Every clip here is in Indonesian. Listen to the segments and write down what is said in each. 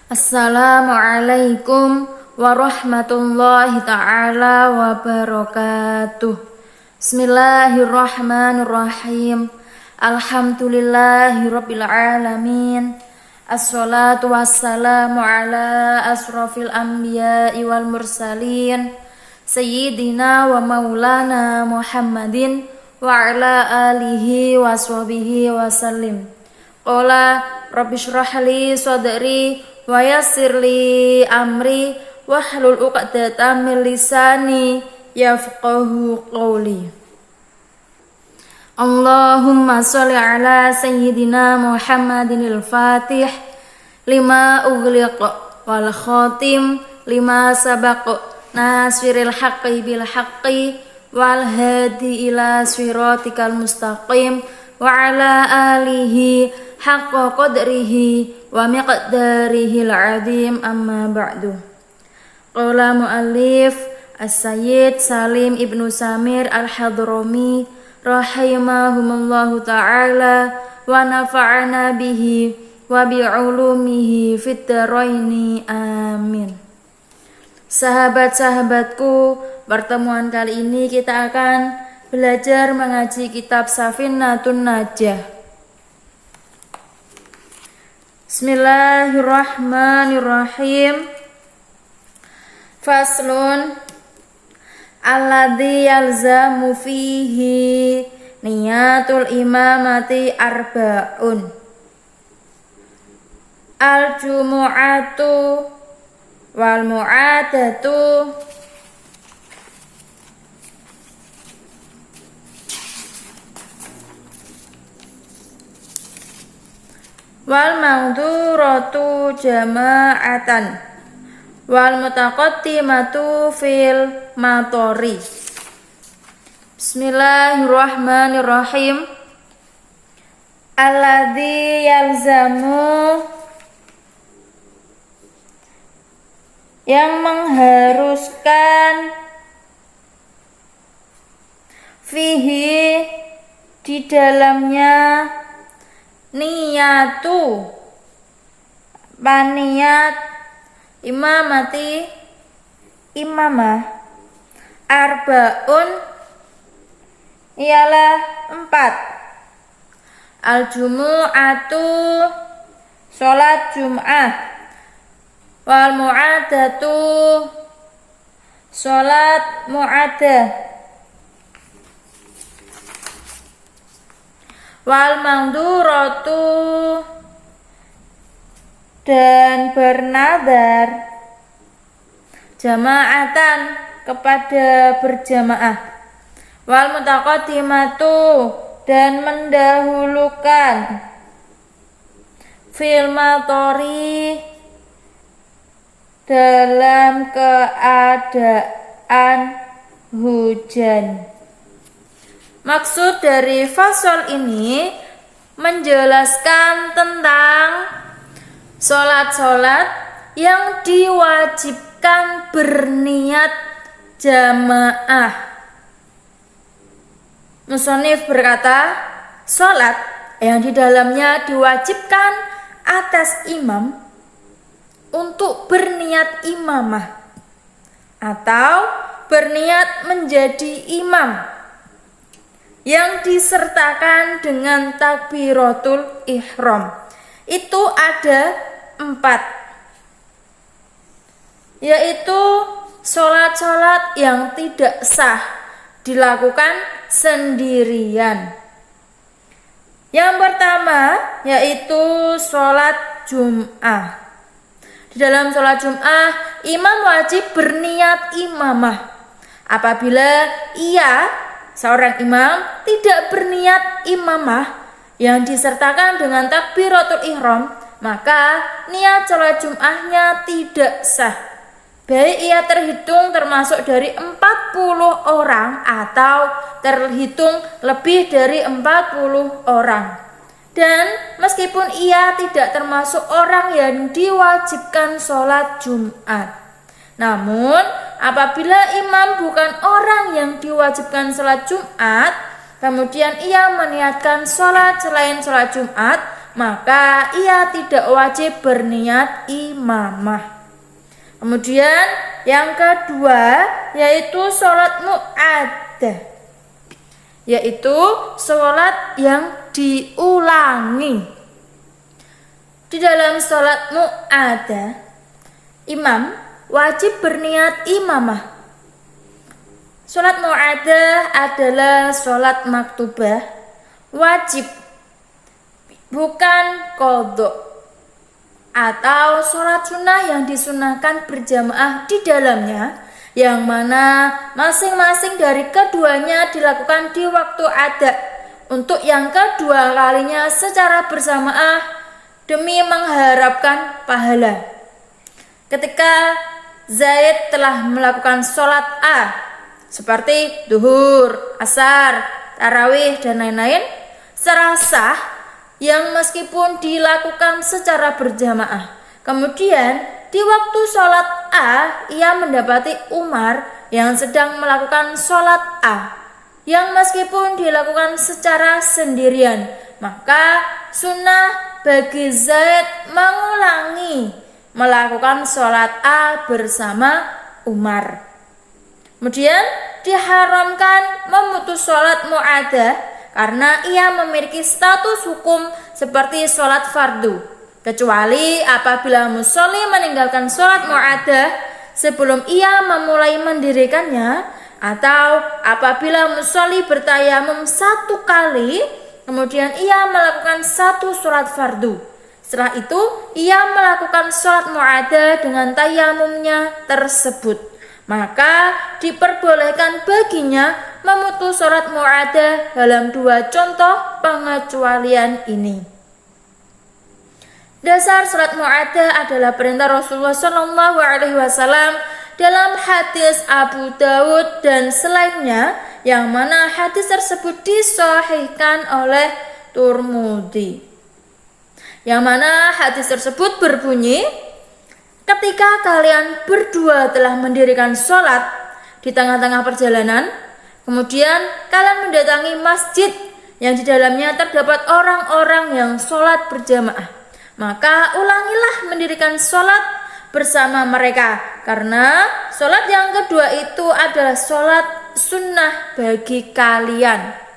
Assalamualaikum warahmatullahi ta'ala wabarakatuh. Bismillahirrahmanirrahim. Alhamdulillahirabbil alamin. Assalatu wassalamu ala asrofil anbiya'i wal mursalin Sayyidina wa maulana Muhammadin wa ala alihi wa sahbihi wa sallim. Qala rabbi shrah li sadri wa yassir li amri wahlul 'uqdatam min lisani yafqahu qawli. Allahumma shalli ala sayyidina Muhammadinil Fatih lima ughliq wal khatim lima sabaq nasiril haqqi bil haqqi wal hadi ila siratikal mustaqim wa ala alihi haqqa qadrihi wa miqdarihil azim, amma ba'du. Qala muallif As-Sayyid Salim Ibnu Samir Al-Hadrami rahimahumullahu ta'ala wa nafa'ana bihi wa bi'ulumihi fid dharaini, amin. Sahabat-sahabatku, pertemuan kali ini kita akan belajar mengaji kitab Safinatun Najah. Bismillahirrahmanirrahim. Faslun alladzi yalzamu fihi niyatul imamati arba'un. Al-jumu'atu wal mu'adatu wal mangduratu jama'atan wal mutaqaddimatu fil matori. Bismillahirrahmanirrahim. Alladzi yalzamu, yang mengharuskan, fihi, di dalamnya, niyatu, paniat, imamati, imamah, arbaun, ialah 4. Al-jumu'atu, sholat jum'ah, wal mu'adatu, sholat mu'adah, wal mangduratu, dan bernadar, jama'atan, kepada berjamaah, wal mutaqaddimatu, dan mendahulukan, fil matori, dalam keadaan hujan. Maksud dari fasal ini menjelaskan tentang sholat-sholat yang diwajibkan berniat jamaah. Musonif berkata, sholat yang di dalamnya diwajibkan atas imam untuk berniat imamah atau berniat menjadi imam yang disertakan dengan takbiratul ihram, itu ada 4, yaitu sholat-sholat yang tidak sah dilakukan sendirian. Yang pertama yaitu sholat jum'ah. Di dalam sholat jum'ah, imam wajib berniat imamah. Apabila ia, seorang imam, tidak berniat imamah yang disertakan dengan takbiratul ihram, maka niat sholat jum'ahnya tidak sah. Baik ia terhitung termasuk dari 40 orang atau terhitung lebih dari 40 orang. Dan meskipun ia tidak termasuk orang yang diwajibkan sholat Jumat. Namun apabila imam bukan orang yang diwajibkan sholat Jumat, kemudian ia meniatkan sholat selain sholat Jumat, maka ia tidak wajib berniat imamah. Kemudian yang kedua yaitu sholat mu'addah, yaitu sholat yang diulangi. Di dalam sholat mu'addah, imam wajib berniat imamah. Sholat mu'addah adalah sholat maktubah wajib, bukan qadha, atau sholat sunnah yang disunahkan berjamaah di dalamnya, yang mana masing-masing dari keduanya dilakukan di waktu ada untuk yang kedua kalinya secara berjamaah demi mengharapkan pahala. Ketika Zaid telah melakukan sholat A seperti duhur, asar, tarawih, dan lain-lain secara sah, yang meskipun dilakukan secara berjamaah, kemudian di waktu sholat A ia mendapati Umar yang sedang melakukan sholat A yang meskipun dilakukan secara sendirian, maka sunnah bagi Zaid mengulangi melakukan sholat A bersama Umar. Kemudian diharamkan memutus sholat mu'addah karena ia memiliki status hukum seperti sholat fardu, kecuali apabila musolli meninggalkan sholat mu'addah sebelum ia memulai mendirikannya, atau apabila musolli bertayamum satu kali kemudian ia melakukan satu sholat fardu, setelah itu ia melakukan sholat mu'addah dengan tayamumnya tersebut, maka diperbolehkan baginya memutus sholat mu'addah dalam dua contoh pengecualian ini. Dasar sholat mu'addah adalah perintah Rasulullah SAW dalam hadis Abu Dawud dan selainnya, yang mana hadis tersebut disahihkan oleh Tirmidzi. Yang mana hadis tersebut berbunyi, ketika kalian berdua telah mendirikan sholat di tengah-tengah perjalanan, kemudian kalian mendatangi masjid yang di dalamnya terdapat orang-orang yang sholat berjamaah, maka ulangilah mendirikan sholat bersama mereka, karena sholat yang kedua itu adalah sholat sunnah bagi kalian.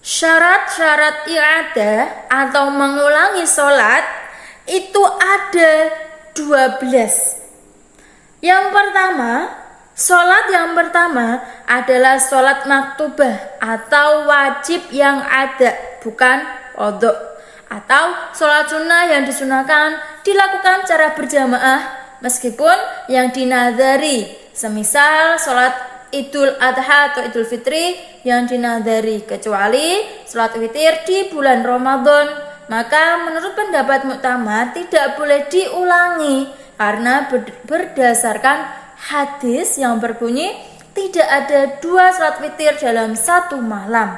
Syarat-syarat i'adah atau mengulangi sholat itu ada 12. Yang pertama, sholat yang pertama adalah sholat maktubah atau wajib yang ada, bukan qadha, atau sholat sunnah yang disunahkan dilakukan secara berjamaah meskipun yang dinadari, semisal sholat Idul Adha atau Idul Fitri yang dinadari, kecuali sholat witir di bulan Ramadan, maka menurut pendapat muktamad tidak boleh diulangi karena berdasarkan hadis yang berbunyi tidak ada 2 sholat witir dalam satu malam.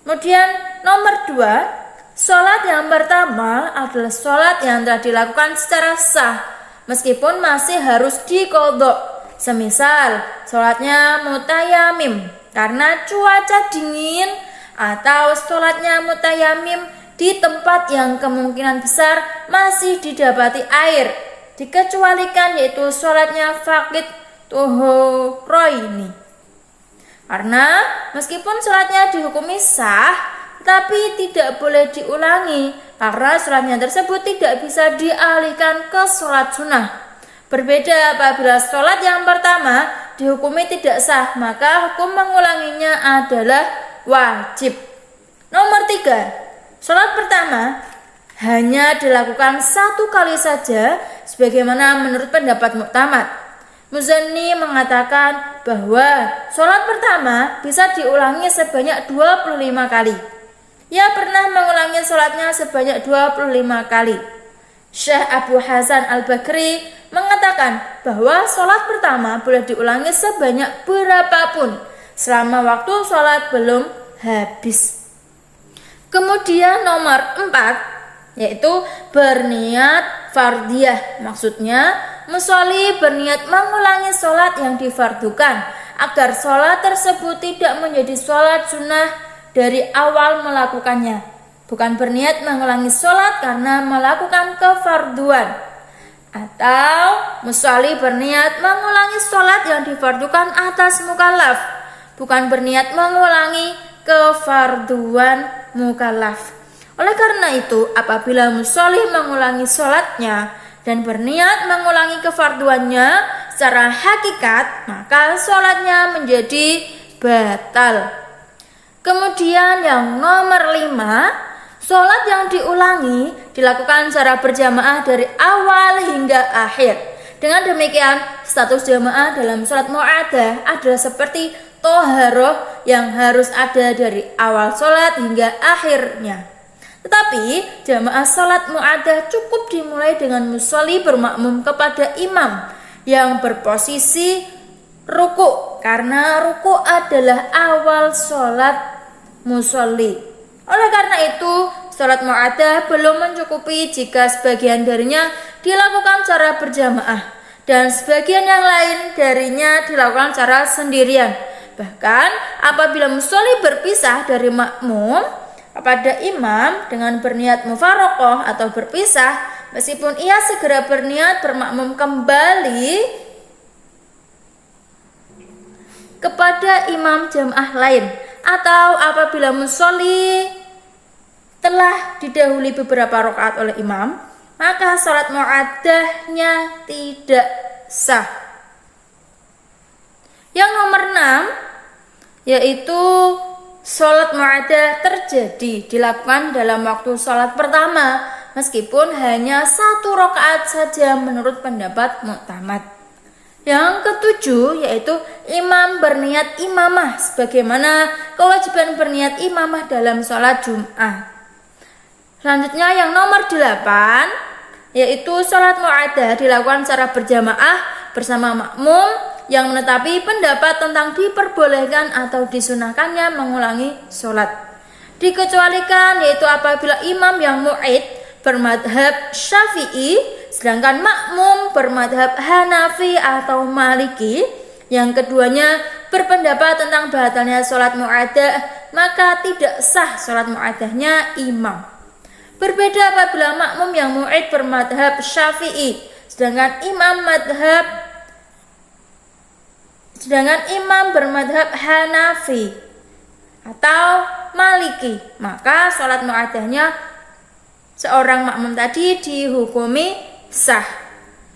Kemudian nomor 2, sholat yang pertama adalah sholat yang telah dilakukan secara sah meskipun masih harus diqadha. Semisal sholatnya mutayamim karena cuaca dingin, atau sholatnya mutayamim di tempat yang kemungkinan besar masih didapati air, dikecualikan yaitu sholatnya faqid tuhuraini. Karena meskipun sholatnya dihukumi sah, tapi tidak boleh diulangi karena sholatnya tersebut tidak bisa dialihkan ke sholat sunnah. Berbeda apabila sholat yang pertama dihukumi tidak sah, maka hukum mengulanginya adalah wajib. Nomor 3, sholat pertama hanya dilakukan satu kali saja sebagaimana menurut pendapat muktamad. Muzanni mengatakan bahwa sholat pertama bisa diulangi sebanyak 25 kali. Ia pernah mengulangi sholatnya sebanyak 25 kali. Syekh Abu Hasan Al-Bakri mengatakan bahwa sholat pertama boleh diulangi sebanyak berapapun selama waktu sholat belum habis. Kemudian nomor 4 yaitu berniat fardiyah, maksudnya musolli berniat mengulangi sholat yang difardukan agar sholat tersebut tidak menjadi sholat sunnah dari awal melakukannya. bukan berniat mengulangi sholat karena melakukan kefarduan. Atau musolli berniat mengulangi sholat yang difardukan atas mukallaf, bukan berniat mengulangi kefarduan mukallaf. Oleh karena itu, apabila musolli mengulangi sholatnya dan berniat mengulangi kefarduannya secara hakikat, maka sholatnya menjadi batal. Kemudian yang nomor 5, sholat yang diulangi dilakukan secara berjamaah dari awal hingga akhir. Dengan demikian, status jamaah dalam sholat mu'adah adalah seperti toharoh yang harus ada dari awal sholat hingga akhirnya. Tetapi jamaah sholat mu'adah cukup dimulai dengan musolli bermakmum kepada imam yang berposisi ruku, karena ruku adalah awal sholat musolli. Oleh karena itu, sholat mu'adah belum mencukupi jika sebagian darinya dilakukan secara berjamaah dan sebagian yang lain darinya dilakukan secara sendirian. Bahkan apabila musolli berpisah dari makmum kepada imam dengan berniat mufaroqoh atau berpisah, meskipun ia segera berniat bermakmum kembali kepada imam jamaah lain, atau apabila musolli telah didahului beberapa rakaat oleh imam, maka sholat mu'adahnya tidak sah. Yang nomor 6 yaitu sholat mu'adah terjadi dilakukan dalam waktu sholat pertama, meskipun hanya 1 rakaat saja menurut pendapat mu'tamad. Yang ketujuh yaitu imam berniat imamah, sebagaimana kewajiban berniat imamah dalam sholat Jum'ah. Selanjutnya yang nomor 8 yaitu sholat mu'adah dilakukan secara berjamaah bersama makmum yang menetapi pendapat tentang diperbolehkan atau disunahkannya mengulangi sholat. Dikecualikan yaitu apabila imam yang mu'id bermadhab Syafi'i sedangkan makmum bermadhab Hanafi atau Maliki, yang keduanya berpendapat tentang batalnya sholat mu'adah, maka tidak sah sholat mu'adahnya imam. Berbeda apabila makmum yang mu'id bermadhab Syafi'i sedangkan imam bermadhab Hanafi atau Maliki, maka sholat mu'adahnya seorang makmum tadi dihukumi sah.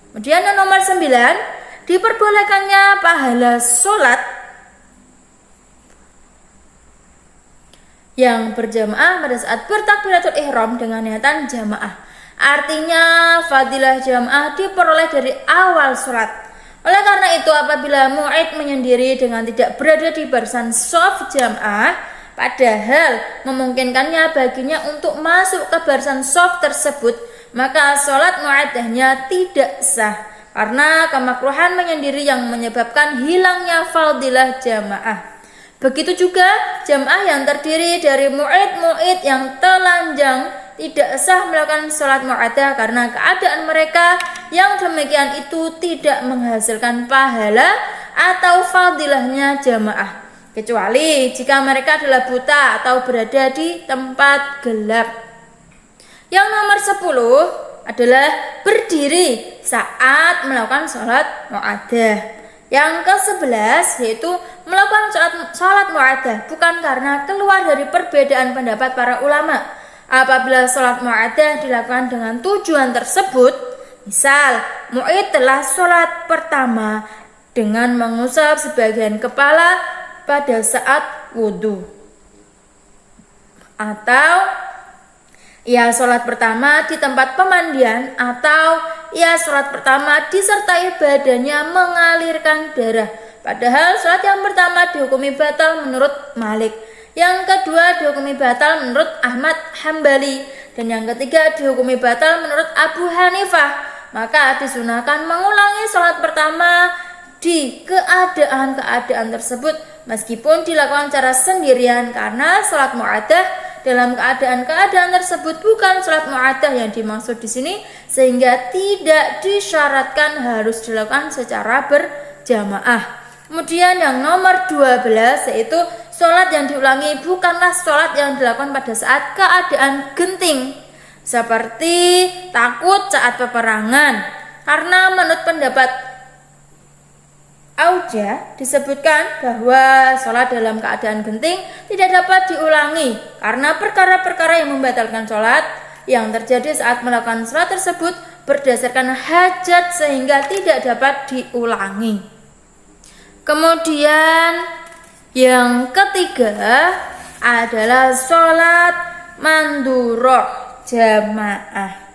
Kemudian yang nomor 9, diperbolehkannya pahala sholat yang berjamaah pada saat bertakbiratul ihram dengan niatan jamaah. Artinya fadilah jamaah diperoleh dari awal sholat. Oleh karena itu, apabila mu'id menyendiri dengan tidak berada di barisan shaf jamaah, padahal memungkinkannya baginya untuk masuk ke barisan shaf tersebut, maka sholat mu'adahnya tidak sah karena kemakruhan menyendiri yang menyebabkan hilangnya fadilah jamaah. Begitu juga jamaah yang terdiri dari mu'id yang telanjang tidak sah melakukan sholat mu'adah karena keadaan mereka yang demikian itu tidak menghasilkan pahala atau fadilahnya jamaah, kecuali jika mereka adalah buta atau berada di tempat gelap. Yang nomor 10 adalah berdiri saat melakukan sholat mu'adah. Yang ke-11 yaitu melakukan sholat mu'adah bukan karena keluar dari perbedaan pendapat para ulama. Apabila sholat mu'adah dilakukan dengan tujuan tersebut, misal mu'id telah sholat pertama dengan mengusap sebagian kepala pada saat wudhu, atau ia sholat pertama di tempat pemandian, atau ia sholat pertama disertai badannya mengalirkan darah. Padahal sholat yang pertama dihukumi batal menurut Malik, yang kedua dihukumi batal menurut Ahmad Hambali, dan yang ketiga dihukumi batal menurut Abu Hanifah. Maka disunahkan mengulangi sholat pertama di keadaan-keadaan tersebut meskipun dilakukan secara sendirian, karena sholat mu'adah dalam keadaan-keadaan tersebut bukan sholat mu'adah yang dimaksud di sini, sehingga tidak disyaratkan harus dilakukan secara berjamaah. Kemudian yang nomor 12 yaitu sholat yang diulangi bukanlah sholat yang dilakukan pada saat keadaan genting, seperti takut saat peperangan. Karena menurut pendapat Auja disebutkan bahwa sholat dalam keadaan genting tidak dapat diulangi karena perkara-perkara yang membatalkan sholat yang terjadi saat melakukan sholat tersebut berdasarkan hajat sehingga tidak dapat diulangi. Kemudian yang ketiga adalah sholat manduroh jamaah.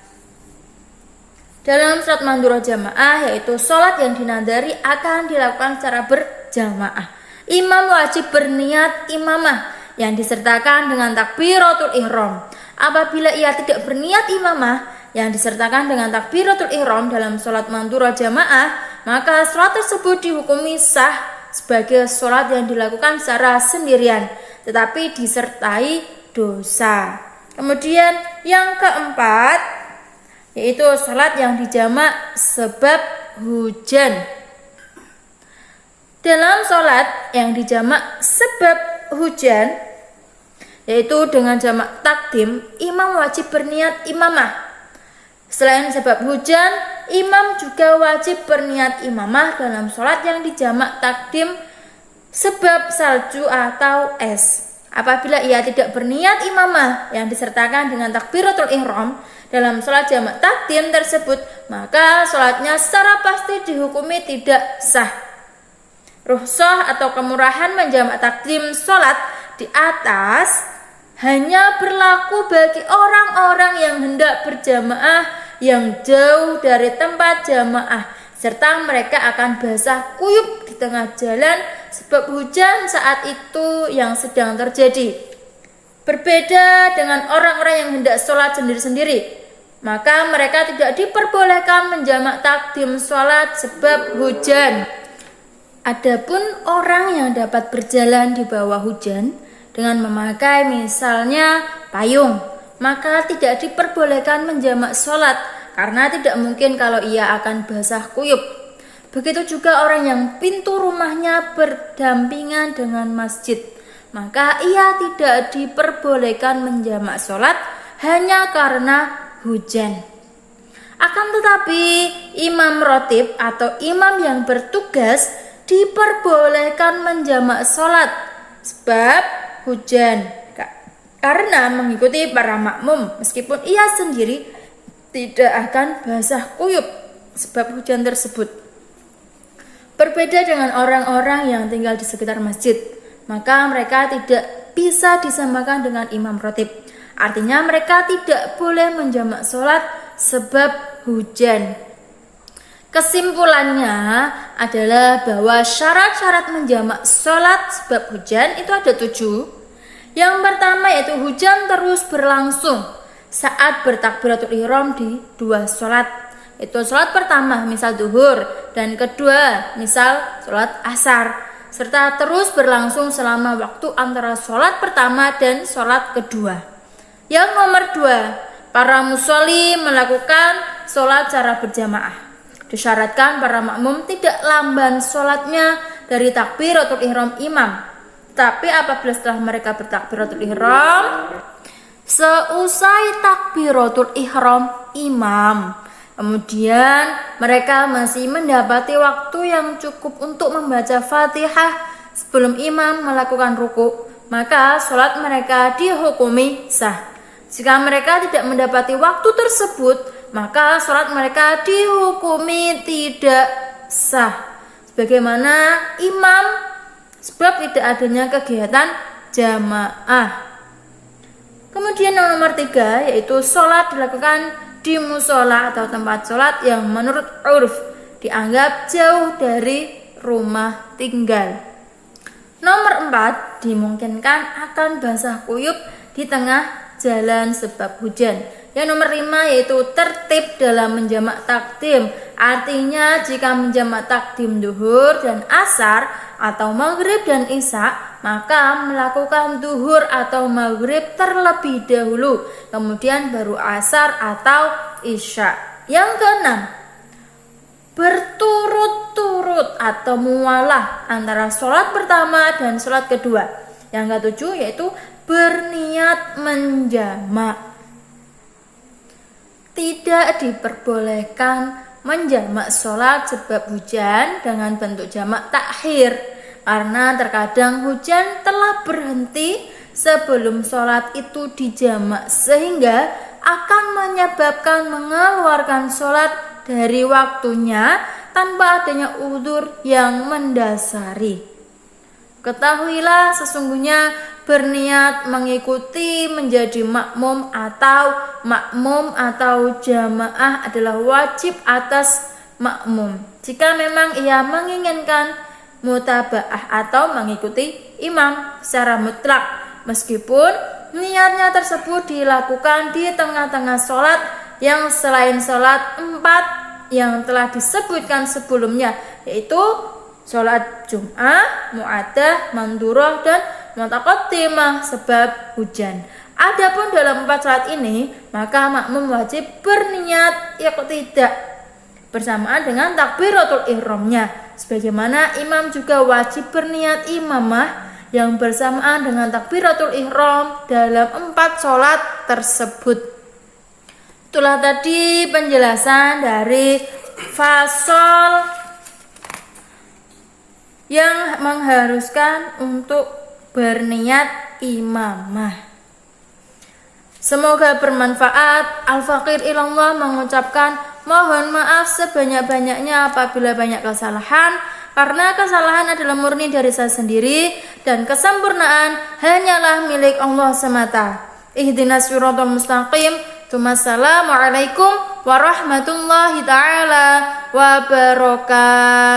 Dalam sholat manduroh jamaah yaitu sholat yang dinadari akan dilakukan secara berjamaah. Imam wajib berniat imamah yang disertakan dengan takbiratul ihram. Apabila ia tidak berniat imamah yang disertakan dengan takbiratul ihram dalam sholat manduroh jamaah, maka sholat tersebut dihukumi sah sebagai sholat yang dilakukan secara sendirian, tetapi disertai dosa. Kemudian yang keempat, yaitu sholat yang dijamak sebab hujan. Dalam sholat yang dijamak sebab hujan, yaitu dengan jamak takdim, imam wajib berniat imamah. Selain sebab hujan, imam juga wajib berniat imamah dalam sholat yang dijamak takdim sebab salju atau es. Apabila ia tidak berniat imamah yang disertakan dengan takbiratul ihram dalam sholat jamak takdim tersebut, maka sholatnya secara pasti dihukumi tidak sah. Rukhsah atau kemurahan menjamak takdim sholat di atas hanya berlaku bagi orang-orang yang hendak berjamaah yang jauh dari tempat jamaah, serta mereka akan basah kuyup di tengah jalan sebab hujan saat itu yang sedang terjadi. Berbeda dengan orang-orang yang hendak sholat sendiri-sendiri, maka mereka tidak diperbolehkan menjamak takdim sholat sebab hujan. Adapun orang yang dapat berjalan di bawah hujan dengan memakai misalnya payung, maka tidak diperbolehkan menjamak sholat karena tidak mungkin kalau ia akan basah kuyup. Begitu juga orang yang pintu rumahnya berdampingan dengan masjid, maka ia tidak diperbolehkan menjamak sholat hanya karena hujan. Akan tetapi imam rotib atau imam yang bertugas diperbolehkan menjamak sholat sebab hujan, karena mengikuti para makmum meskipun ia sendiri tidak akan basah kuyup sebab hujan tersebut. Berbeda dengan orang-orang yang tinggal di sekitar masjid, maka mereka tidak bisa disamakan dengan imam rotib. Artinya mereka tidak boleh menjamak sholat sebab hujan. Kesimpulannya adalah bahwa syarat-syarat menjamak sholat sebab hujan itu ada 7. Yang pertama yaitu hujan terus berlangsung saat bertakbiratul ihram di 2 sholat. Itu sholat pertama misal duhur dan kedua misal sholat asar, serta terus berlangsung selama waktu antara sholat pertama dan sholat kedua. Yang nomor 2, para musolli melakukan sholat secara berjamaah. Disyaratkan para makmum tidak lamban sholatnya dari takbiratul ihram imam. Tapi apabila setelah mereka bertakbiratul ihram, seusai takbiratul ihram imam, kemudian mereka masih mendapati waktu yang cukup untuk membaca Fatihah sebelum imam melakukan ruku, maka sholat mereka dihukumi sah. Jika mereka tidak mendapati waktu tersebut, maka sholat mereka dihukumi tidak sah, sebagaimana imam sebab tidak adanya kegiatan jamaah. Kemudian yang nomor 3 yaitu sholat dilakukan di musola atau tempat sholat yang menurut urf dianggap jauh dari rumah tinggal. Nomor 4, dimungkinkan akan basah kuyup di tengah jalan sebab hujan. Yang nomor 5 yaitu tertib dalam menjamak takdim. Artinya jika menjamak takdim duhur dan asar atau maghrib dan isya, maka melakukan duhur atau maghrib terlebih dahulu, kemudian baru asar atau isya. Yang keenam, berturut-turut atau mualah antara sholat pertama dan sholat kedua. Yang ketujuh yaitu berniat menjamak. Tidak diperbolehkan menjamak sholat sebab hujan dengan bentuk jamak takhir, karena terkadang hujan telah berhenti sebelum sholat itu dijamak sehingga akan menyebabkan mengeluarkan sholat dari waktunya tanpa adanya uzur yang mendasari. Ketahuilah sesungguhnya berniat mengikuti menjadi makmum atau jamaah adalah wajib atas makmum jika memang ia menginginkan mutabaah atau mengikuti imam secara mutlak, meskipun niatnya tersebut dilakukan di tengah-tengah sholat yang selain sholat 4 yang telah disebutkan sebelumnya, yaitu sholat Jum'ah, Mu'addah, Mandurah, dan Mutaqaddimah sebab hujan. Adapun dalam 4 sholat ini, maka makmum wajib berniat iqtidah bersamaan dengan takbiratul ihramnya, sebagaimana imam juga wajib berniat imamah yang bersamaan dengan takbiratul ihram dalam 4 sholat tersebut. Itulah tadi penjelasan dari fasal yang mengharuskan untuk berniat imamah. Semoga bermanfaat. Al-Faqir ilallah mengucapkan mohon maaf sebanyak-banyaknya apabila banyak kesalahan, karena kesalahan adalah murni dari saya sendiri dan kesempurnaan hanyalah milik Allah semata. Ihdinas siratal mustaqim. Assalamualaikum warahmatullahi taala wabarakatuh.